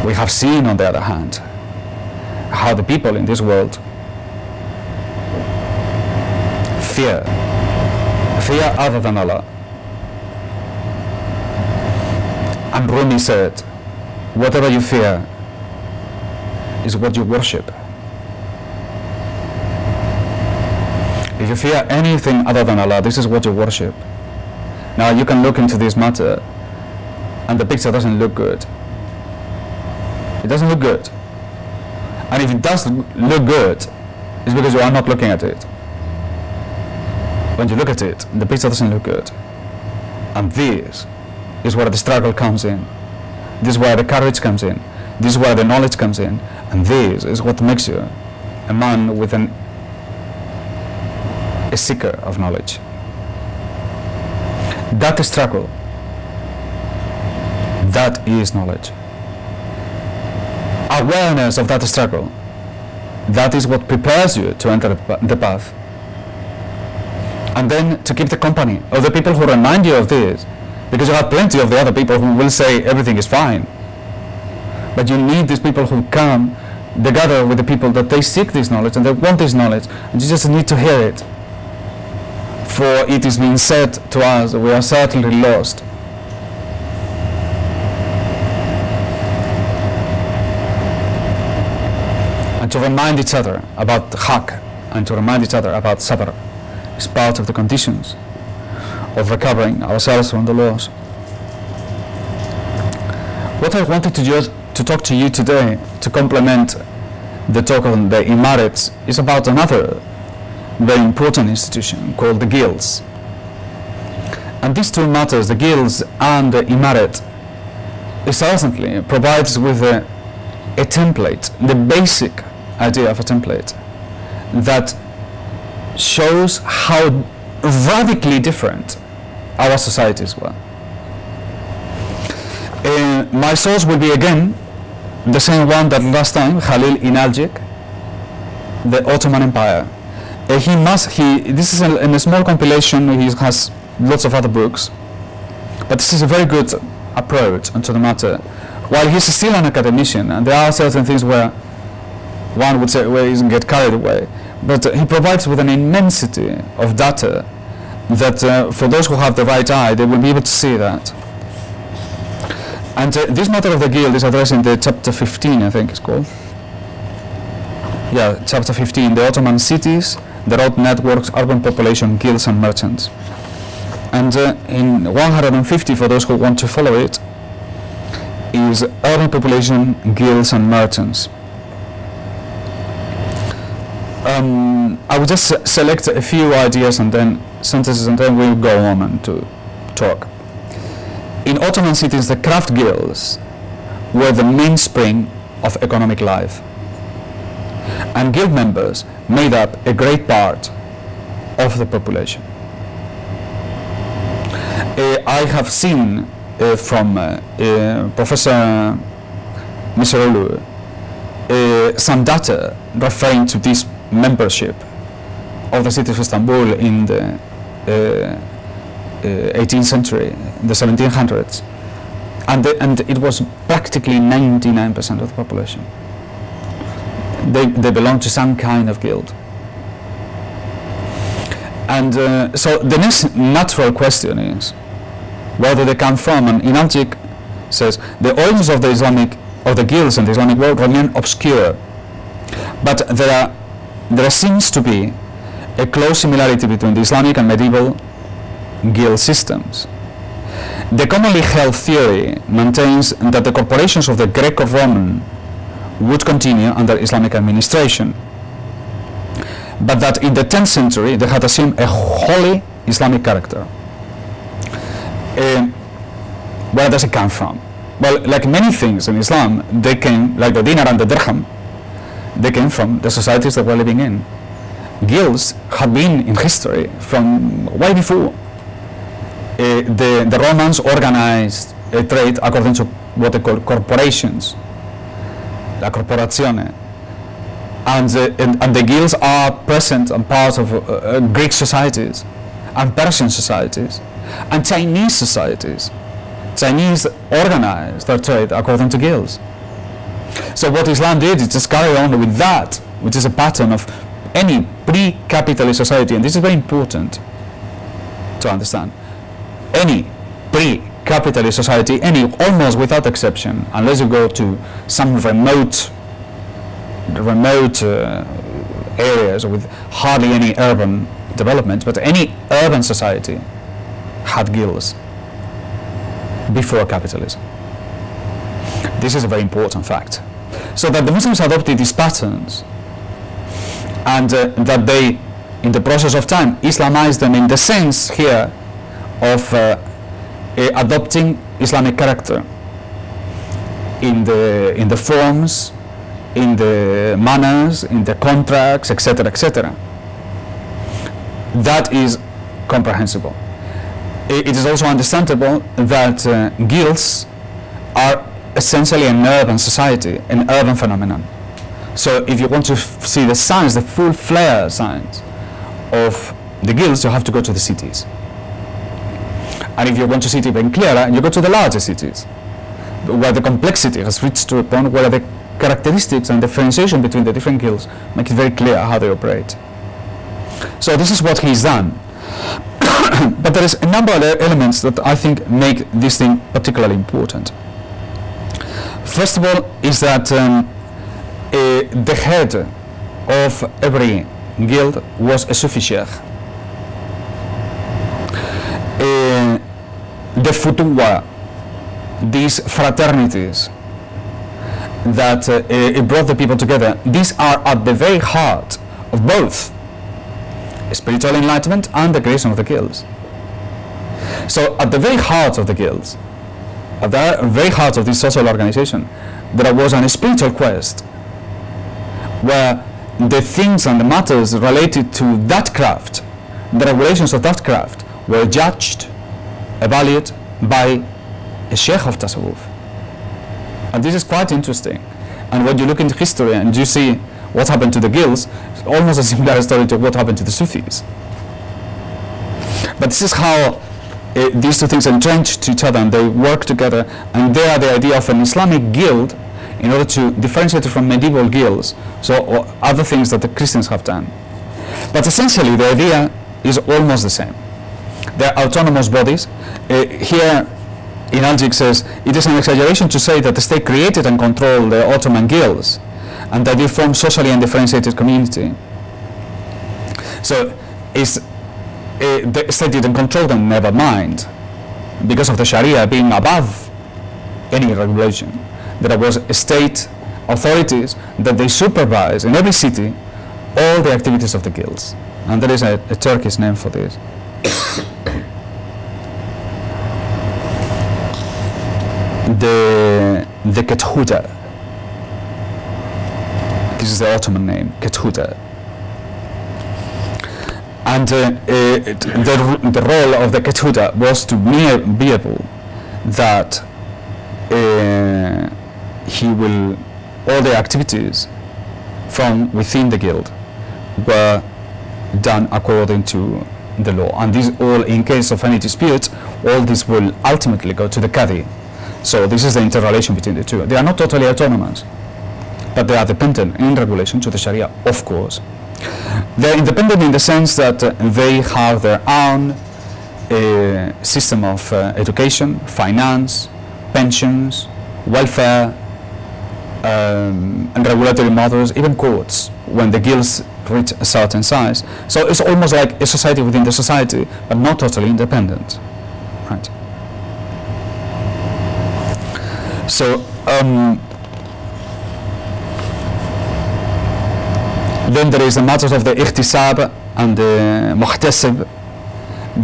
We have seen, on the other hand, how the people in this world fear other than Allah. And Rumi said, whatever you fear is what you worship. If you fear anything other than Allah, this is what you worship. Now you can look into this matter and the picture doesn't look good. It doesn't look good. And if it does look good, it's because you are not looking at it. When you look at it, the picture doesn't look good. And this is where the struggle comes in. This is where the courage comes in. This is where the knowledge comes in. And this is what makes you a man with a seeker of knowledge. That struggle, that is knowledge. Awareness of that struggle, that is what prepares you to enter the path. And then to keep the company of the people who remind you of this, because you have plenty of the other people who will say everything is fine. But you need these people who come, they gather with the people that they seek this knowledge and they want this knowledge, and you just need to hear it. For it is being said to us, we are certainly lost. And to remind each other about haqq and to remind each other about sabr is part of the conditions of recovering ourselves from the loss. What I wanted to talk to you today, to complement the talk on the Imarates, is about another very important institution called the guilds. And these two matters, the guilds and the Imarat, certainly provides with a template, the basic idea of a template that shows how radically different our societies were. My source will be again the same one that last time, Halil Inalcik, the Ottoman Empire. This is in a small compilation. He has lots of other books, but this is a very good approach onto the matter. While he's still an academician, and there are certain things where one would say, well, he doesn't get carried away, but he provides with an immensity of data that for those who have the right eye, they will be able to see that. And this matter of the guild is addressed in the chapter 15, I think it's called. Yeah, chapter 15, the Ottoman cities, the road networks, urban population, guilds and merchants. And in 150, for those who want to follow it, is urban population, guilds and merchants. I will just select a few ideas and then sentences, and then we'll go on and to talk. In Ottoman cities, the craft guilds were the mainspring of economic life, and guild members made up a great part of the population. I have seen from Professor Miserolu some data referring to this membership of the city of Istanbul in the 18th century, the 1700s, and it was practically 99% of the population. They belong to some kind of guild. And so the next natural question is where do they come from? And Inalcik says the origins of the guilds in the Islamic world remain obscure, but there seems to be a close similarity between the Islamic and medieval guild systems. The commonly held theory maintains that the corporations of the Greco-Roman would continue under Islamic administration, but that in the 10th century they had assumed a wholly Islamic character. Where does it come from? Well, like many things in Islam, they came, like the dinar and the dirham, they came from the societies that we're living in. Guilds had been in history from way before. The Romans organized a trade according to what they call corporations, la corporazione, and the guilds are present and part of Greek societies and Persian societies and Chinese societies. Chinese organized their trade according to guilds. So what Islam did is just carry on with that, which is a pattern of any pre-capitalist society, and this is very important to understand. Any pre-capitalist society, almost without exception, unless you go to some remote areas with hardly any urban development, but any urban society had guilds before capitalism. This is a very important fact. So that the Muslims adopted these patterns, and that they, in the process of time, Islamized them in the sense here of adopting Islamic character in the forms, in the manners, in the contracts, etc., etc. That is comprehensible. It is also understandable that guilds are essentially an urban society, an urban phenomenon. So if you want to see the signs, the full flare signs of the guilds, you have to go to the cities. And if you want to see it even clearer, you go to the larger cities, where the complexity has reached to a point where the characteristics and differentiation between the different guilds make it very clear how they operate. So this is what he's done. But there is a number of elements that I think make this thing particularly important. First of all is that the head of every guild was a Sufi sheikh. The futuwa, these fraternities that it brought the people together, these are at the very heart of both spiritual enlightenment and the creation of the guilds. So at the very heart of the guilds, at the very heart of this social organization, there was a spiritual quest where the things and the matters related to that craft, the regulations of that craft, were judged, evaluated by a sheikh of tasawwuf. And this is quite interesting. And when you look into history and you see what happened to the guilds, it's almost a similar story to what happened to the Sufis. But this is how these two things entrench to each other and they work together, and they are the idea of an Islamic guild in order to differentiate it from medieval guilds, so other things that the Christians have done. But essentially the idea is almost the same. They are autonomous bodies. Here Inalcik says it is an exaggeration to say that the state created and controlled the Ottoman guilds and that they form socially undifferentiated community. So the state didn't control them, never mind, because of the Sharia being above any regulation. There was state authorities that they supervise in every city all the activities of the guilds, and there is a Turkish name for this. the Kethuta. This is the Ottoman name, Kethuta. And the role of the Kethuta was to be able that all the activities from within the guild were done according to the law. And these all, in case of any dispute, all this will ultimately go to the Qadi. So this is the interrelation between the two. They are not totally autonomous, but they are dependent in regulation to the Sharia, of course. They are independent in the sense that they have their own system of education, finance, pensions, welfare, and regulatory models, even courts, when the guilds reach a certain size. So it's almost like a society within the society, but not totally independent, right? So then there is the matters of the ihtisab and the muhtasib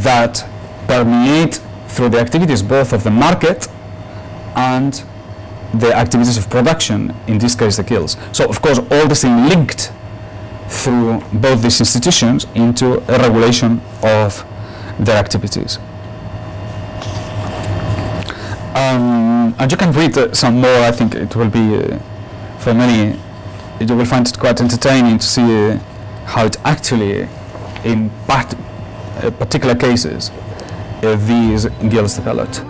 that permeate through the activities both of the market and the activities of production, in this case the guilds. So of course all this thing linked through both these institutions into a regulation of their activities. And you can read some more. I think it will be, for many, you will find it quite entertaining to see how it actually, in particular cases, these guilds developed.